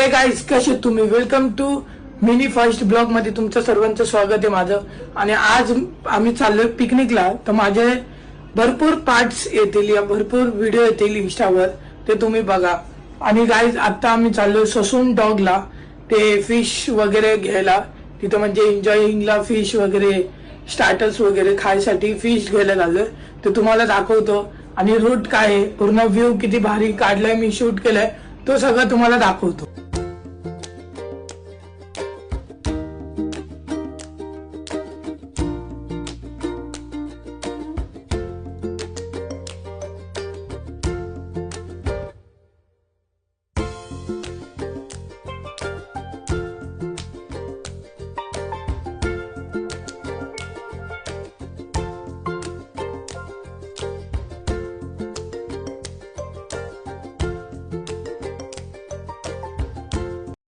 हे गाइस, कसे तुम्ही? Welcome to mini first blog मध्ये तुमचं सर्वांचं स्वागत आहे माझं. आणि आज आम्ही चाललोय पिकनिकला. तर माझे भरपूर पार्ट्स येतील या भरपूर व्हिडिओ येतील इंस्टावर, ते तुम्ही बघा. आणि गाइस, आता आम्ही चाललोय ससून डॉगला ते फिश वगैरे घ्यायला. तिथं म्हणजे एन्जॉयिंगला फिश वगैरे स्टार्टर्स वगैरे खायसाठी फिश घ्यायला चाललोय. ते तुम्हाला दाखवतो. आणि रूट काय आहे, पूर्ण व्ह्यू किती भारी काढलाय, मी शूट केलाय, तो सगळं तुम्हाला दाखवतो.